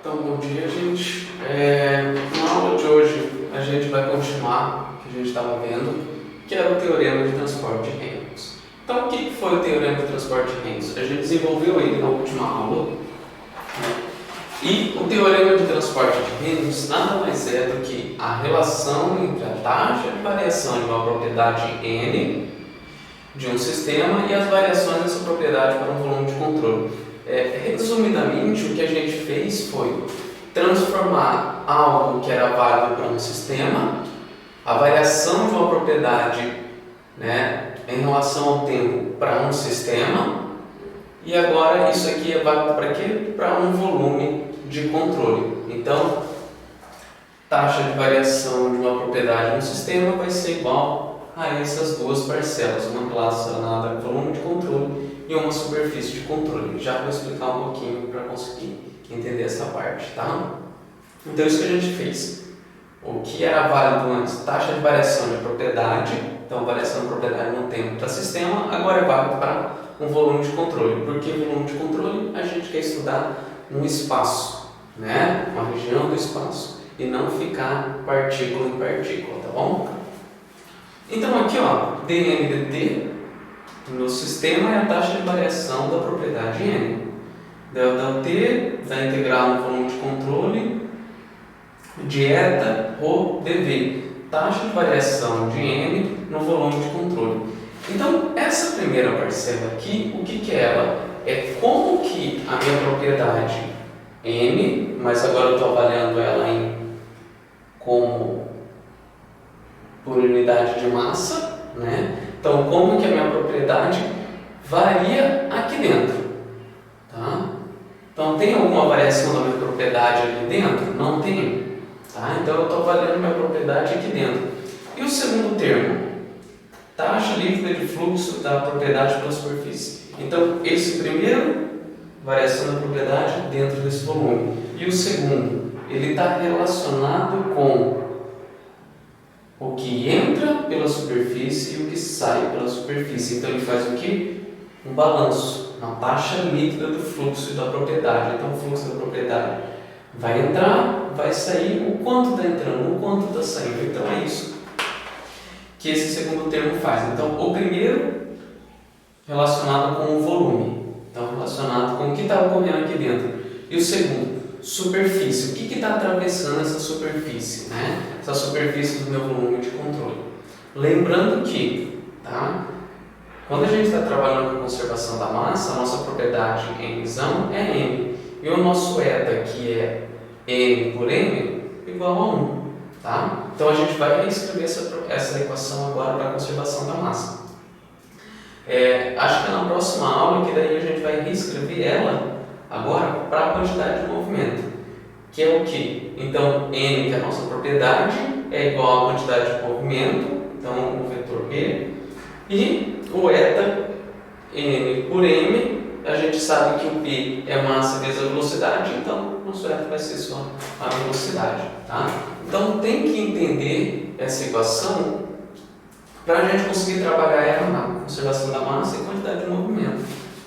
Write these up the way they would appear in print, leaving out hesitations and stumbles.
Então, bom dia, gente. Na aula de hoje, a gente vai continuar o que a gente estava vendo, que era o Teorema de Transporte de Reynolds. Então, o que foi o Teorema de Transporte de Reynolds? A gente desenvolveu ele na última aula, né? E o Teorema de Transporte de Reynolds nada mais é do que a relação entre a taxa de variação de uma propriedade N de um sistema e as variações dessa propriedade para um volume de controle. Resumidamente, o que a gente fez foi transformar algo que era válido para um sistema, a variação de uma propriedade, né, em relação ao tempo para um sistema, e agora isso aqui é válido para quê? Para um volume de controle. Então, taxa de variação de uma propriedade no sistema vai ser igual a essas duas parcelas, uma relacionada ao volume de controle e uma superfície de controle. Já vou explicar um pouquinho para conseguir entender essa parte, tá? Então, isso que a gente fez. O que era válido antes, taxa de variação de propriedade, então variação de propriedade no tempo para sistema, agora é válido para um volume de controle. Por que volume de controle? A gente quer estudar um espaço, né? Uma região do espaço, e não ficar partícula em partícula, tá bom? Então aqui, ó, dn dt no sistema é a taxa de variação da propriedade n. Del t da integral no volume de controle de eta rho dv, taxa de variação de n no volume de controle. Então, essa primeira parcela aqui, o que é ela? É como que a minha propriedade n, mas agora eu estou avaliando ela como por unidade de massa, né? Então, como que a minha propriedade varia aqui dentro, tá? Então, tem alguma variação da minha propriedade ali dentro? Não tem, tá? Então, eu estou avaliando minha propriedade aqui dentro. E o segundo termo? Taxa líquida de fluxo da propriedade pela superfície. Então, esse primeiro, variação da propriedade dentro desse volume. E o segundo, ele está relacionado com o que entra pela superfície e o que sai pela superfície. Então, ele faz o quê? Um balanço, uma taxa líquida do fluxo da propriedade. Então, o fluxo da propriedade vai entrar, vai sair, o quanto está entrando, o quanto está saindo. Então, é isso que esse segundo termo faz. Então, o primeiro relacionado com o volume, então relacionado com o que está ocorrendo aqui dentro. E o segundo, superfície. O que está atravessando essa superfície, né? Essa superfície do meu volume de controle. Lembrando que, tá? Quando a gente está trabalhando com conservação da massa, a nossa propriedade em visão é m. E o nosso eta, que é n por m, igual a 1. Tá? Então, a gente vai reescrever essa equação agora para a conservação da massa. Acho que é na próxima aula, que daí a gente vai reescrever ela agora para a quantidade de movimento, que é o que? Então, n, que é a nossa propriedade, é igual à quantidade de movimento, então o vetor b, e o eta, n por m, a gente sabe que o p é massa vezes a velocidade, então o nosso eta vai ser só a velocidade. Tá? Então, tem que entender essa equação para a gente conseguir trabalhar ela na conservação da massa e quantidade de movimento.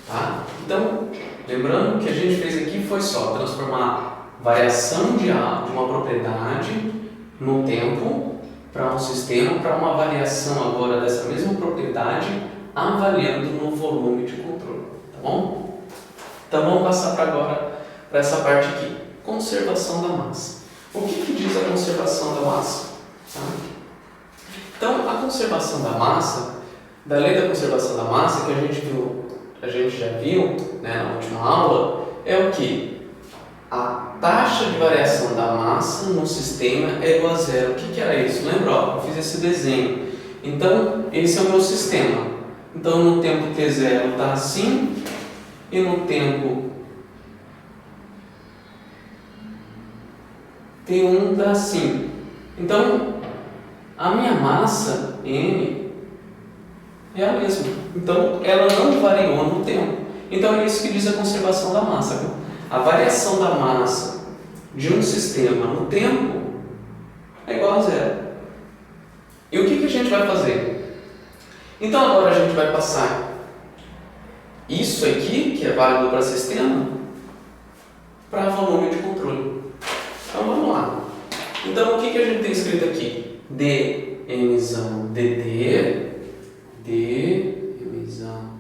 Tá? Então, lembrando que a gente fez aqui foi só transformar variação de uma propriedade no tempo para um sistema, para uma variação agora dessa mesma propriedade avaliando no volume de controle. Tá bom? Então, vamos passar agora para essa parte aqui, conservação da massa. O que diz a conservação da massa? Tá? Então, a conservação da massa, da lei da conservação da massa, que a gente já viu, né, na última aula, é o que? A taxa de variação da massa no sistema é igual a zero. O que era isso? Lembra? Eu fiz esse desenho. Então, esse é o meu sistema. Então, no tempo t0 está assim, e no tempo T1 dá assim. Então, a minha massa, M, é a mesma. Então, ela não variou no tempo. Então, é isso que diz a conservação da massa. A variação da massa de um sistema no tempo é igual a zero. E o que a gente vai fazer? Então, agora a gente vai passar isso aqui, que é válido para sistema, para volume de controle. Então, o que a gente tem escrito aqui? dmzão dt, dmzão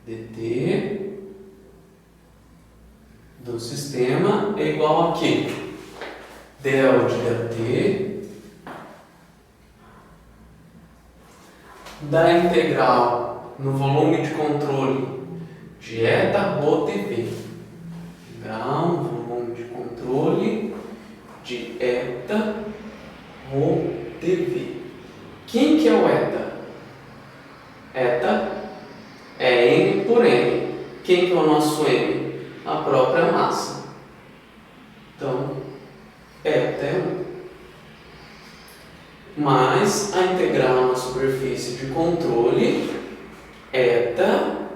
dt do sistema é igual a quê? Del de dt da integral no volume de controle de eta rho dv. Integral no volume de controle de eta rho dv. Quem que é o eta? Eta é m por m. Quem que é o nosso m? A própria massa. Então, eta é 1. Mais a integral na superfície de controle, eta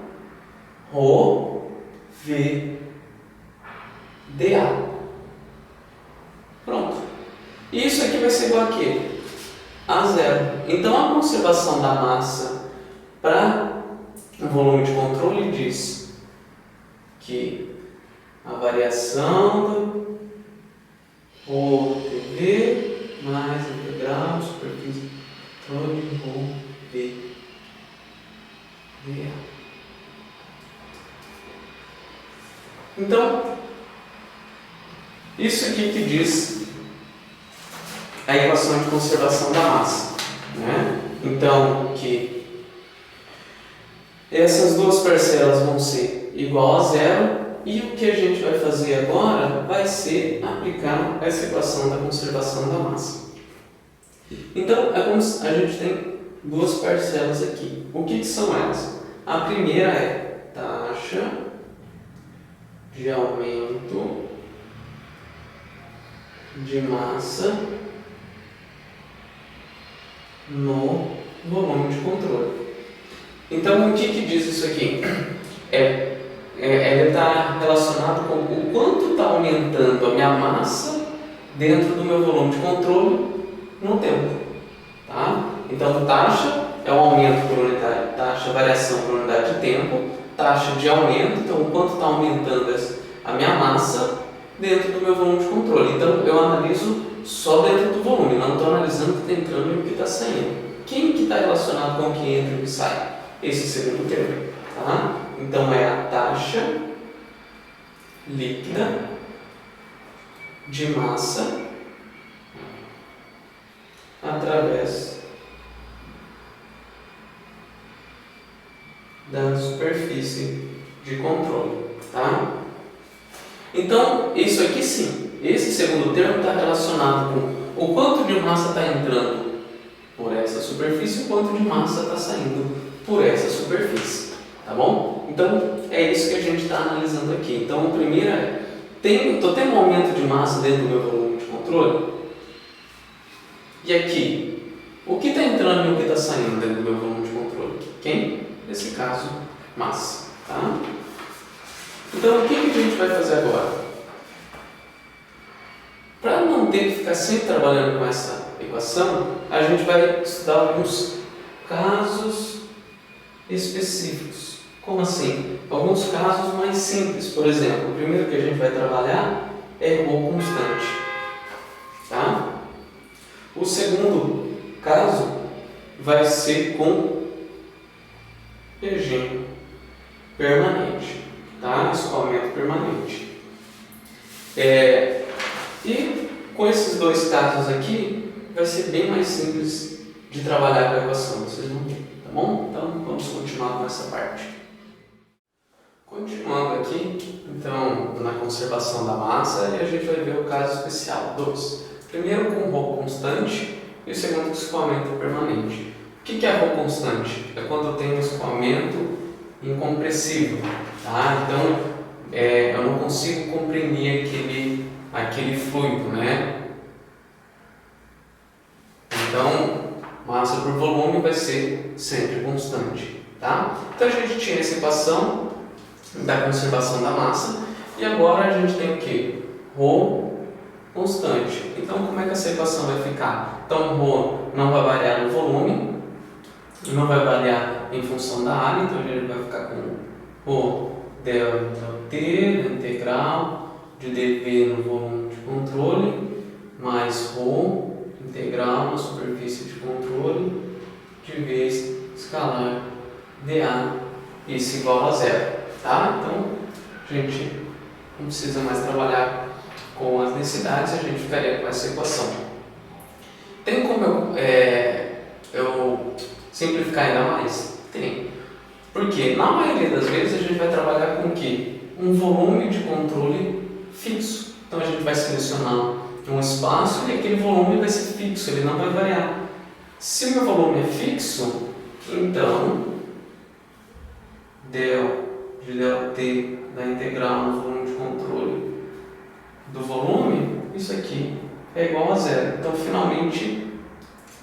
rho v dA. Pronto. Isso aqui vai ser igual a quê? A zero. Então, a conservação da massa para o volume de controle diz que a variação do rho dv mais a integral superfície de controle rho v dA. Então, isso aqui que diz a equação de conservação da massa, né? Então, que essas duas parcelas vão ser igual a zero, e o que a gente vai fazer agora vai ser aplicar essa equação da conservação da massa. Então, a gente tem duas parcelas aqui. O que são elas? A primeira é taxa de aumento de massa no volume de controle. Então, o que diz isso aqui? Ele está relacionado com o quanto está aumentando a minha massa dentro do meu volume de controle no tempo. Tá? Então, taxa é o aumento por unidade, taxa, variação por unidade de tempo, taxa de aumento, então o quanto está aumentando a minha massa dentro do meu volume de controle. Então, eu analiso só dentro do volume, não estou analisando o que está entrando e o que está saindo. Quem que está relacionado com o que entra e o que sai? Esse segundo termo. Tá? Então, é a taxa líquida de massa através da superfície de controle. Tá? Então, isso aqui sim, esse segundo termo está relacionado com o quanto de massa está entrando por essa superfície e o quanto de massa está saindo por essa superfície. Tá bom? Então, é isso que a gente está analisando aqui. Então, o primeiro é, estou tendo um aumento de massa dentro do meu volume de controle? E aqui, o que está entrando e o que está saindo dentro do meu volume de controle? Quem? Nesse caso, massa. Tá? Então, o que a gente vai fazer agora? Para não ter que ficar sempre trabalhando com essa equação, a gente vai estudar alguns casos específicos. Como assim? Alguns casos mais simples. Por exemplo, o primeiro que a gente vai trabalhar é ρ constante. Tá? O segundo caso vai ser com regime permanente. Tá? Escoamento permanente. E com esses dois casos aqui, vai ser bem mais simples de trabalhar com a equação. Vocês vão ver. Tá bom? Então, vamos continuar com essa parte. Continuando aqui, então, na conservação da massa, e a gente vai ver o caso especial 2. Primeiro com ρ constante e o segundo com escoamento permanente. O que é ρ constante? É quando eu tenho um escoamento incompressível. Tá? Então, eu não consigo comprimir aquele fluido, né? Então, massa por volume vai ser sempre constante. Tá? Então, a gente tinha essa equação da conservação da massa e agora a gente tem o que? Ρ constante. Então, como é que essa equação vai ficar? Então, ρ não vai variar no volume, não vai variar em função da área, então ele vai ficar com ρ delta T, integral de dV no volume de controle, mais ρ integral na superfície de controle de V escalar dA, isso igual a zero, tá? Então, a gente não precisa mais trabalhar com as densidades, a gente ficaria com essa equação. Tem como eu simplificar ainda mais? Tem. Porque na maioria das vezes a gente vai trabalhar com o quê? Um volume de controle fixo. Então a gente vai selecionar um espaço e aquele volume vai ser fixo, ele não vai variar. Se o meu volume é fixo, então del de ΔT da integral no volume de controle do volume, isso aqui é igual a zero. Então finalmente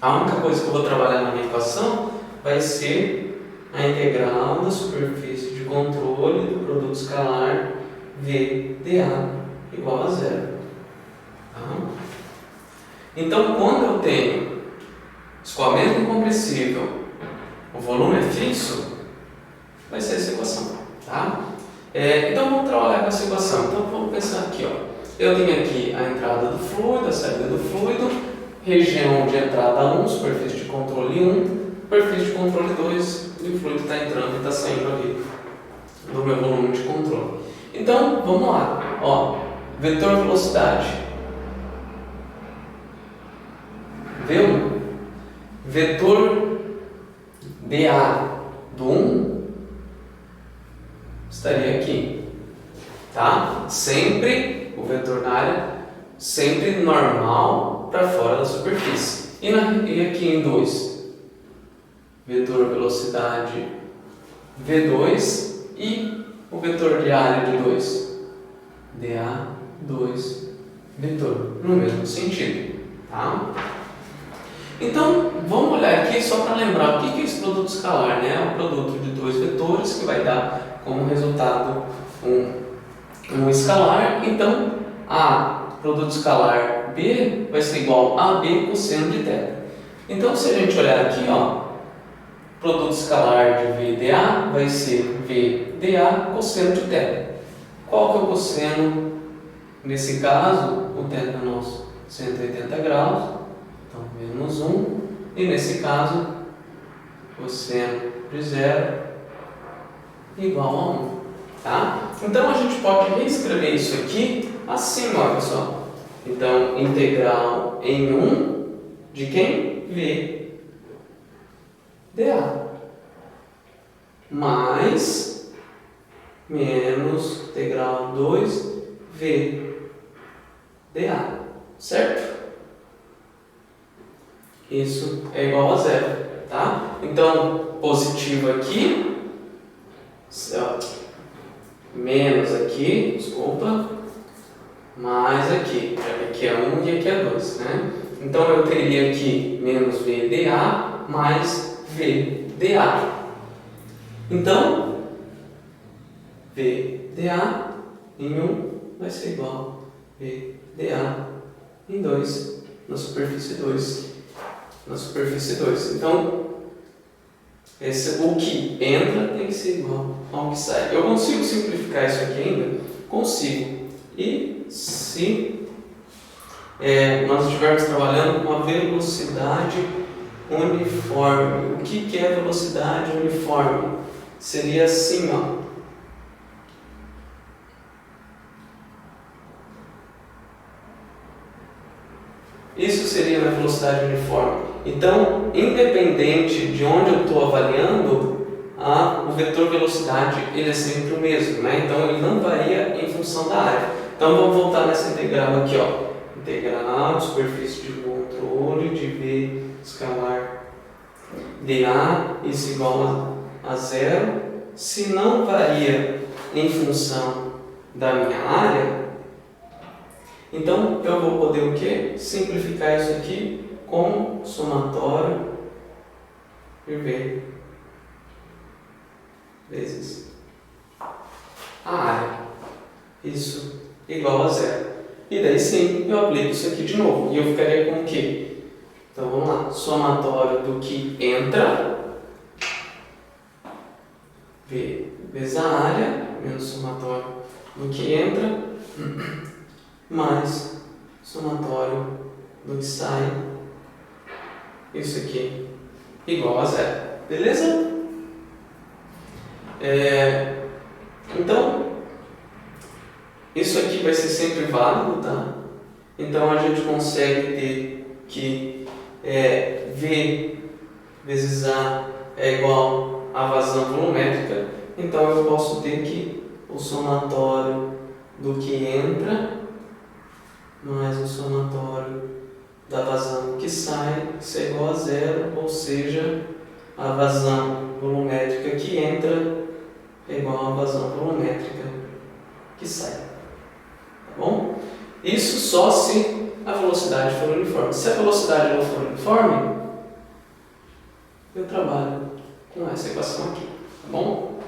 a única coisa que eu vou trabalhar na minha equação vai ser a integral da superfície de controle do produto escalar V dA igual a zero. Tá? Então, quando eu tenho escoamento incompressível, o volume é fixo, vai ser essa equação. Tá? Então, vamos trabalhar com essa equação. Então, vamos pensar aqui. Ó. Eu tenho aqui a entrada do fluido, a saída do fluido, região de entrada 1, superfície de controle 1, superfície de controle 2, e o fluido está entrando e está saindo ali do meu volume de controle. Então, vamos lá. Ó, vetor velocidade. V1. Vetor dA do 1 estaria aqui. Tá? Sempre o vetor na área, sempre normal para fora da superfície. E aqui em 2? Vetor velocidade V2 e o vetor de área de 2, dA2 vetor, no mesmo sentido, tá? Então, vamos olhar aqui só para lembrar o que é esse produto escalar, né? É um produto de dois vetores que vai dar como resultado um escalar. Então, A, produto escalar B, vai ser igual a B cosseno de θ. Então, se a gente olhar aqui, ó, produto escalar de VdA vai ser VdA cosseno de θ. Qual que é o cosseno? Nesse caso, o θ nosso 180 graus, então menos 1. E nesse caso, cosseno de 0 igual a 1. Tá? Então a gente pode reescrever isso aqui assim, olha só. Então, integral em 1 de quem? V dA mais menos integral 2 V dA, certo? Isso é igual a zero, tá? Então, positivo aqui, menos aqui, desculpa, mais aqui, já que aqui é 1 e aqui é 2, né? Então, eu teria aqui menos VdA mais VdA. Então, VdA em 1 vai ser igual a VdA em 2 na superfície 2. Na superfície 2. Então, o que entra tem que ser igual ao que sai. Eu consigo simplificar isso aqui ainda? Consigo. E se nós estivermos trabalhando com a velocidade uniforme, o que é velocidade uniforme? Seria assim, ó. Isso seria a velocidade uniforme. Então, independente de onde eu estou avaliando, o vetor velocidade ele é sempre o mesmo, né? Então, ele não varia em função da área. Então, vamos voltar nessa integral aqui, ó. Integral de superfície de controle de V escalar dA, isso igual a zero. Se não varia em função da minha área, então eu vou poder o quê? Simplificar isso aqui como somatório de V vezes a área. Isso igual a zero. E daí sim, eu aplico isso aqui de novo. E eu ficaria com o quê? Então vamos lá. Somatório do que entra, V vezes a área, menos somatório do que entra, mais somatório do que sai, isso aqui, igual a zero. Beleza? Então, isso aqui vai ser sempre válido, tá? Então, a gente consegue ter que V vezes A é igual a vazão volumétrica. Então, eu posso ter que o somatório do que entra mais o somatório da vazão que sai, isso é igual a zero, ou seja, a vazão volumétrica que entra é igual a vazão volumétrica que sai. Tá bom? Isso só se a velocidade for uniforme. Se a velocidade não for uniforme, eu trabalho com essa equação aqui. Tá bom?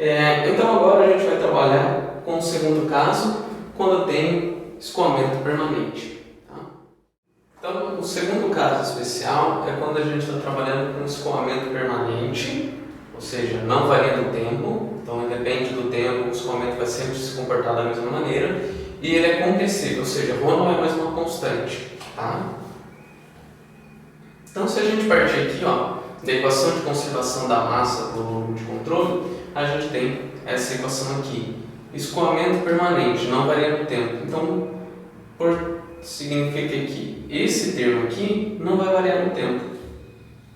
Então agora a gente vai trabalhar com o segundo caso, quando eu tenho escoamento permanente. Tá? Então, o segundo caso especial é quando a gente está trabalhando com escoamento permanente, ou seja, não varia no tempo, então independe do tempo, o escoamento vai sempre se comportar da mesma maneira, e ele é compressível, ou seja, ρ não é mais uma constante. Tá? Então, se a gente partir aqui da equação de conservação da massa do volume de controle, a gente tem essa equação aqui. Escoamento permanente, não varia no tempo. Então, significa que esse termo aqui não vai variar no tempo.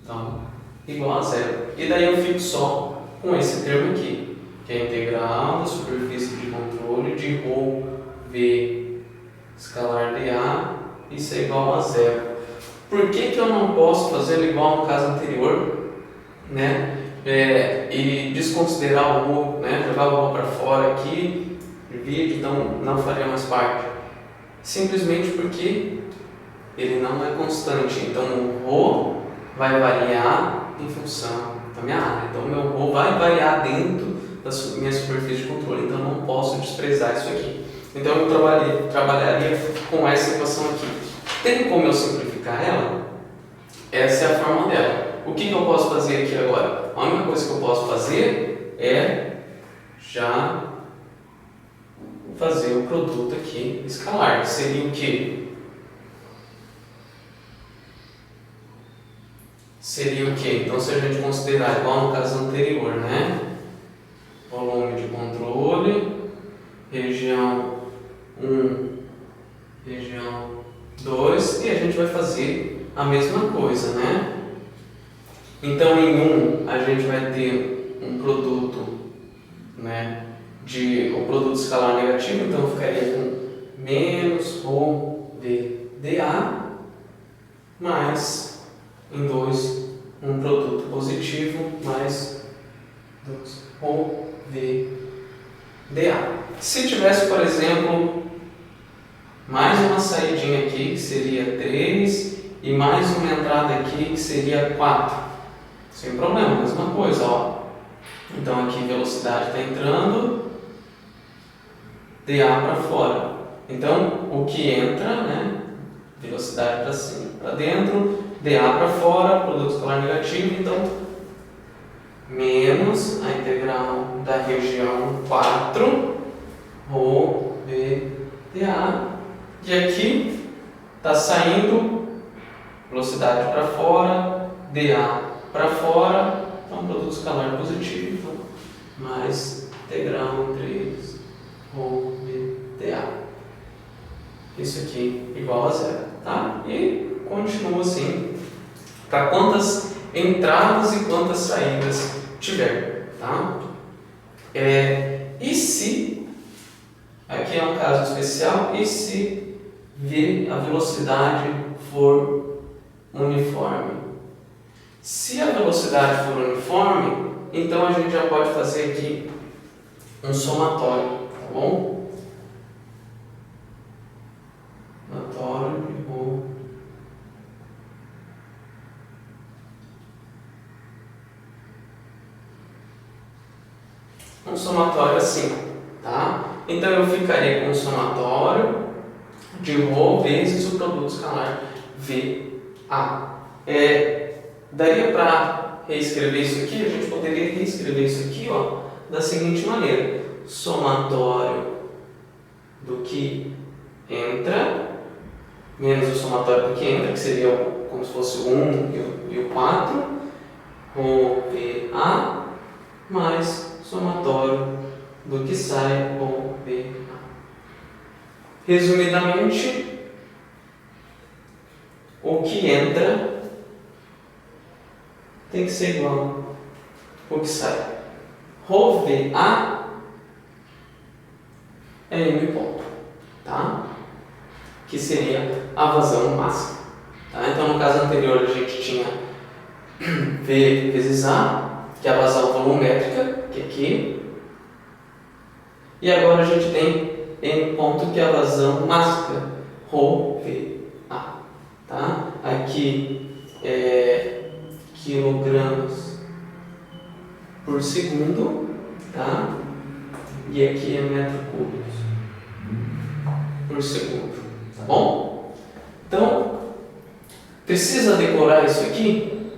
Então, igual a zero. E daí eu fico só com esse termo aqui, que é a integral da superfície de controle de ρ V escalar dA, isso é igual a zero. Por que eu não posso fazer igual no caso anterior, né? E desconsiderar o ρ, né? Jogar o ρ para fora aqui, divide, então não faria mais parte? Simplesmente porque ele não é constante. Então o ρ vai variar em função da minha área. Então o meu ρ vai variar dentro da minha superfície de controle. Então eu não posso desprezar isso aqui. Então eu trabalharia com essa equação aqui. Tem como eu simplificar ela? Essa é a forma dela. O que eu posso fazer aqui agora? A única coisa que eu posso fazer é já fazer o produto aqui escalar. Seria o quê? Seria o quê? Então, se a gente considerar igual no caso anterior, né? Volume de controle, região 1, região 2, e a gente vai fazer a mesma coisa, né? Então, em 1, a gente vai ter um produto, né? O produto escalar negativo, então eu ficaria com menos ρ V dA, mais em 2 um produto positivo, mais 2 ρ V dA. Se tivesse, por exemplo, mais uma saidinha aqui, que seria 3, e mais uma entrada aqui, que seria 4, sem problema, mesma coisa, ó. Então aqui velocidade está entrando, dA para fora. Então o que entra, né? Velocidade para cima, para dentro, dA para fora, produto escalar negativo, então menos a integral da região 4, ρ V dA, e aqui está saindo velocidade para fora, dA para fora, então produto escalar positivo, então, mais integral 3 ρ V dA. Isso aqui igual a zero, tá? E continua assim, para quantas entradas e quantas saídas tiver, tá? E se, aqui é um caso especial, e se a velocidade for uniforme? Se a velocidade for uniforme, então a gente já pode fazer aqui um somatório, tá bom? Somatório de ρ. Um somatório assim, tá? Então eu ficaria com um somatório de ρ vezes o produto escalar VA. Daria para reescrever isso aqui? A gente poderia reescrever isso aqui, ó, da seguinte maneira: somatório do que entra menos o somatório do que entra, que seria como se fosse o 1 e o 4, Rho VA, mais somatório do que sai, Rho VA. Resumidamente, o que entra tem que ser igual ao que sai. Rho VA é M ponto, tá? Que seria a vazão máxima. Tá? Então, no caso anterior, a gente tinha V vezes A, que é a vazão volumétrica, que é aqui. E agora a gente tem M ponto, que é a vazão máxima, Rho VA. Tá? Aqui é quilogramas por segundo, tá? E aqui é metro cúbico por segundo, tá bom? Então, precisa decorar isso aqui?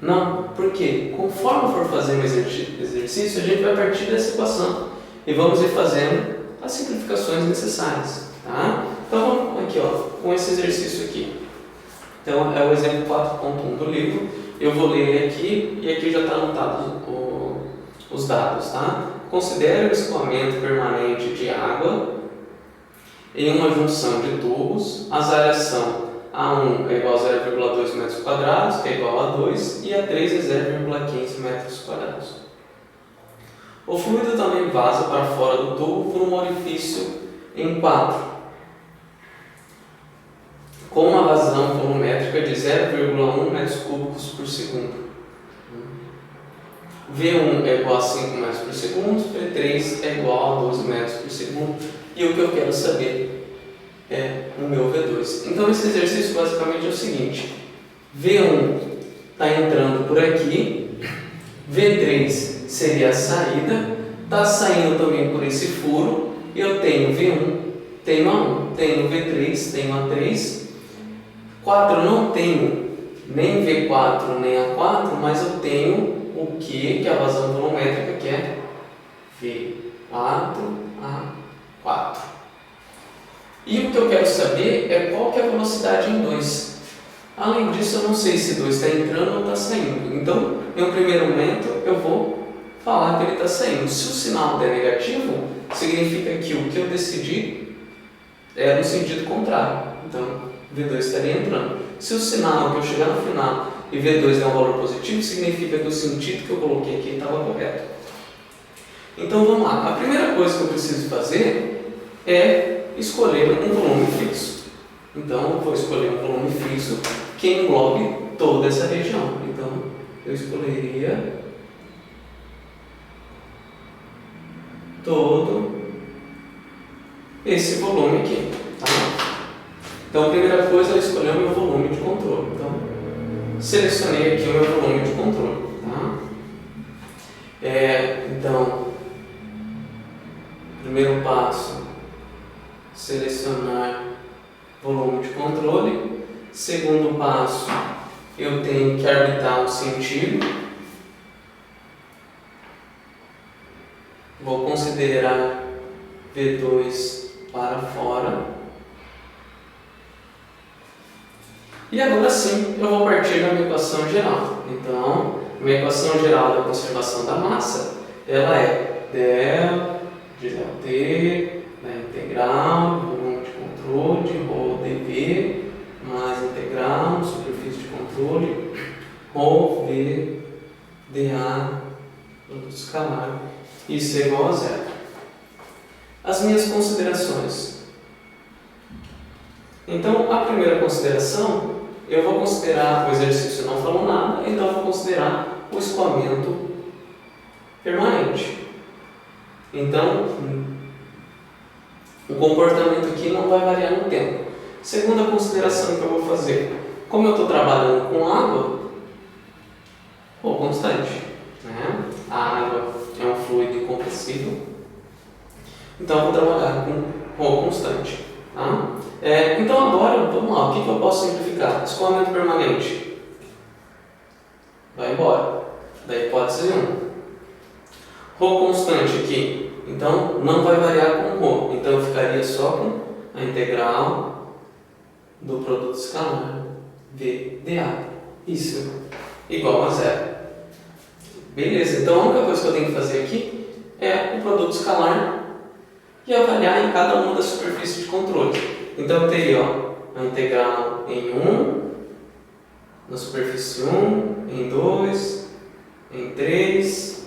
Não, porque conforme for fazer um exercício, a gente vai partir dessa equação e vamos ir fazendo as simplificações necessárias, tá? Então, vamos aqui, ó, com esse exercício aqui. Então, é o exemplo 4.1 do livro. Eu vou ler ele aqui e aqui já está anotado os dados, tá? Considere o escoamento permanente de água em uma junção de tubos. As áreas são A1 é igual a 0,2 metros quadrados, que é igual a 2, e A3 é 0,15 metros quadrados. O fluido também vaza para fora do tubo por um orifício em 4, com uma vazão volumétrica de 0,1 metros cúbicos por segundo. V1 é igual a 5 metros por segundo, V3 é igual a 12 metros por segundo, e o que eu quero saber é o meu V2. Então, esse exercício basicamente é o seguinte: V1 está entrando por aqui, V3 seria a saída, está saindo também por esse furo, eu tenho V1, tenho A1, tenho V3, tenho A3, 4 não tenho nem V4 nem A4, mas eu tenho o que é a vazão volumétrica, que é V4A4. E o que eu quero saber é qual que é a velocidade em 2. Além disso, eu não sei se 2 está entrando ou está saindo. Então, em um primeiro momento, eu vou falar que ele está saindo. Se o sinal der negativo, significa que o que eu decidi é no sentido contrário. Então, V2 estaria entrando. Se o sinal que eu chegar no final e V2 é um valor positivo, significa que o sentido que eu coloquei aqui estava correto. Então vamos lá. A primeira coisa que eu preciso fazer é escolher um volume fixo. Então eu vou escolher um volume fixo que englobe toda essa região. Então eu escolheria todo esse volume aqui. Tá? Então a primeira coisa é escolher o meu volume de controle. Então, selecionei aqui o meu volume de controle. Tá? Então, primeiro passo, selecionar volume de controle. Segundo passo, eu tenho que arbitrar um sentido. Vou considerar V2 para fora. E agora sim, eu vou partir da minha equação geral. Então, minha equação geral da conservação da massa, ela é del de dt, da integral, volume de controle, de ρ dv, mais integral, superfície de controle, ρ v dA, produto escalar, isso é igual a zero. As minhas considerações. Então, a primeira consideração, eu vou considerar, o exercício não falou nada, então eu vou considerar o escoamento permanente. Então, o comportamento aqui não vai variar no tempo. Segunda consideração que eu vou fazer, como eu estou trabalhando com água, ou constante, né? A água é um fluido incompressível, então eu vou trabalhar com ρ constante. Tá? Então agora, vamos lá, o que eu posso simplificar? Escoamento permanente vai embora, da hipótese 1. Ρ constante aqui, então não vai variar com ρ, então eu ficaria só com a integral do produto escalar VDA. Isso igual a zero. Beleza, então a única coisa que eu tenho que fazer aqui é o produto escalar e avaliar em cada uma das superfícies de controle. Então eu teria a integral em 1, na superfície 1, em 2, em 3,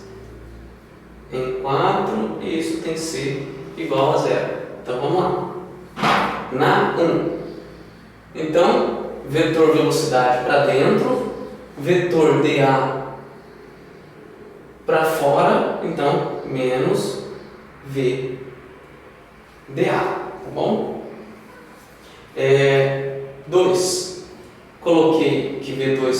em 4, e isso tem que ser igual a zero. Então vamos lá. Na 1, então, vetor velocidade para dentro, vetor dA para fora, então, menos VDA, tá bom? 2, coloquei que V2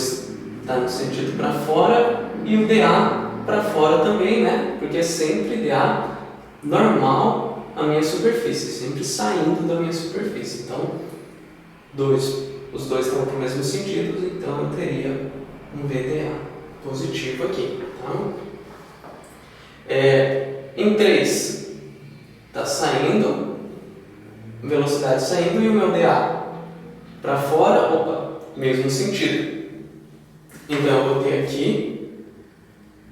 está no sentido para fora e o dA para fora também, né? Porque é sempre dA normal a minha superfície, sempre saindo da minha superfície. Então, os dois estão para o mesmo sentido, então eu teria um VDA positivo aqui. Tá? Em 3, está saindo, velocidade saindo, e o meu dA para fora, mesmo sentido. Então eu vou ter aqui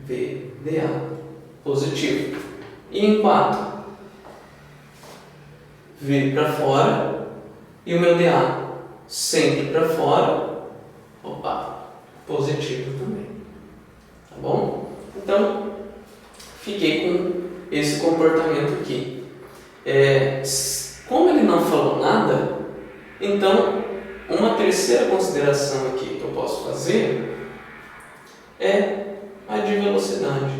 VDA positivo. E em 4, V para fora e o meu dA sempre para fora, positivo também. Tá bom? Então, fiquei com esse comportamento aqui. Como ele não falou nada, então uma terceira consideração aqui que eu posso fazer é a de velocidade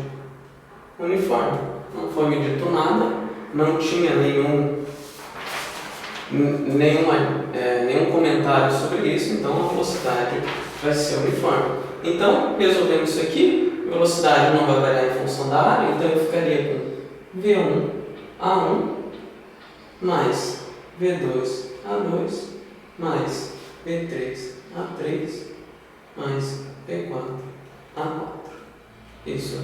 uniforme. Não foi me dito nada, não tinha nenhum comentário sobre isso, então a velocidade vai ser uniforme. Então, resolvendo isso aqui, velocidade não vai variar em função da área, então eu ficaria com V1A1 mais V2A2 mais V3A3 mais V4A4. Isso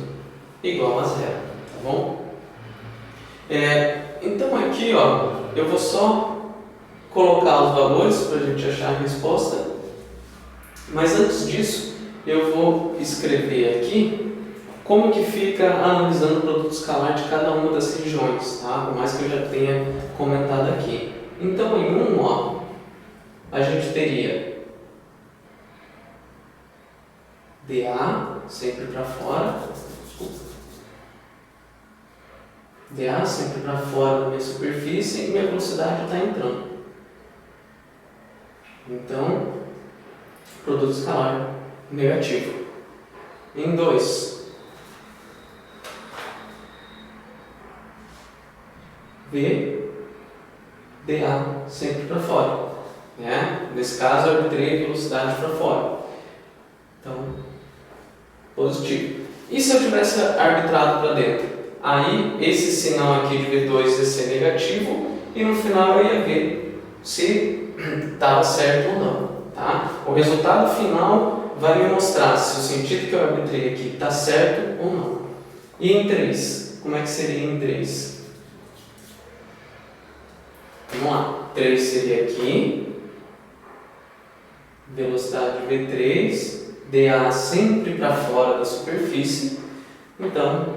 igual a zero, tá bom? Então aqui, eu vou só colocar os valores para a gente achar a resposta, mas antes disso eu vou escrever aqui como que fica analisando o produto escalar de cada uma das regiões, tá? Por mais que eu já tenha comentado aqui. Então em 1, a gente teria dA sempre para fora, dA sempre para fora da minha superfície e minha velocidade está entrando. Então, produto escalar negativo. Em 2, V, dA sempre para fora. Né? Nesse caso, eu arbitrei velocidade para fora. Então, positivo. E se eu tivesse arbitrado para dentro? Aí, esse sinal aqui de V2 ia ser negativo e no final eu ia ver se estava certo ou não. Tá? O resultado final vai me mostrar se o sentido que eu arbitrei aqui está certo ou não. E em 3, como é que seria em 3? Vamos lá, 3 seria aqui, velocidade V3, dA sempre para fora da superfície, então,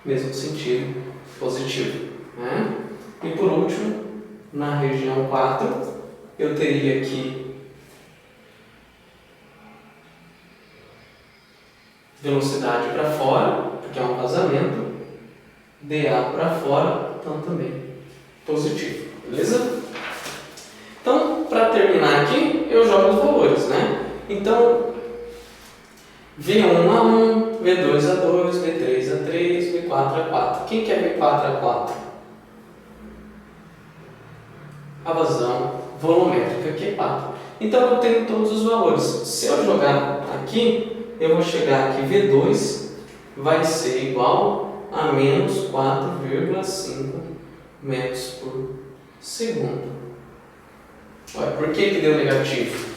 mesmo sentido, positivo. Né? E por último, na região 4, eu teria aqui velocidade para fora, porque é um vazamento, dA para fora, então também positivo, beleza? Então, para terminar aqui, eu jogo os valores, né? Então, V1A1, V2A2, V3A3, V4A4. Quem que é V4A4? A vazão volumétrica, que é 4. Então, eu tenho todos os valores. Se eu jogar aqui, eu vou chegar aqui, V2 vai ser igual a menos 4,5 metros por segundo. Olha, por que deu negativo?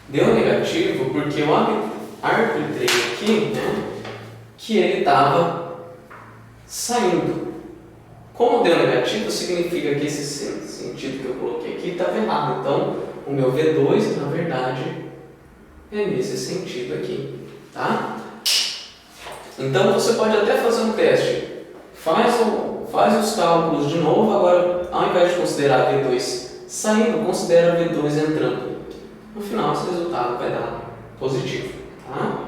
Deu negativo porque eu arbitrei aqui, né, que ele estava saindo. Como deu negativo, significa que esse sentido que eu coloquei aqui estava errado. Então, o meu V2, na verdade, é nesse sentido aqui, tá? Então, você pode até fazer um teste. Faz os cálculos de novo, agora, ao invés de considerar V2 saindo, considera V2 entrando. No final, esse resultado vai dar positivo, tá?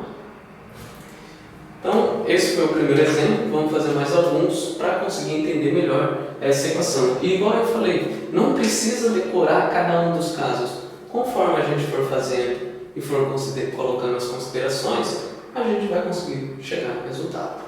Então, esse foi o primeiro exemplo. Vamos fazer mais alguns para conseguir entender melhor essa equação. E igual eu falei, não precisa decorar cada um dos casos. Conforme a gente for fazendo e for colocando as considerações, a gente vai conseguir chegar no resultado.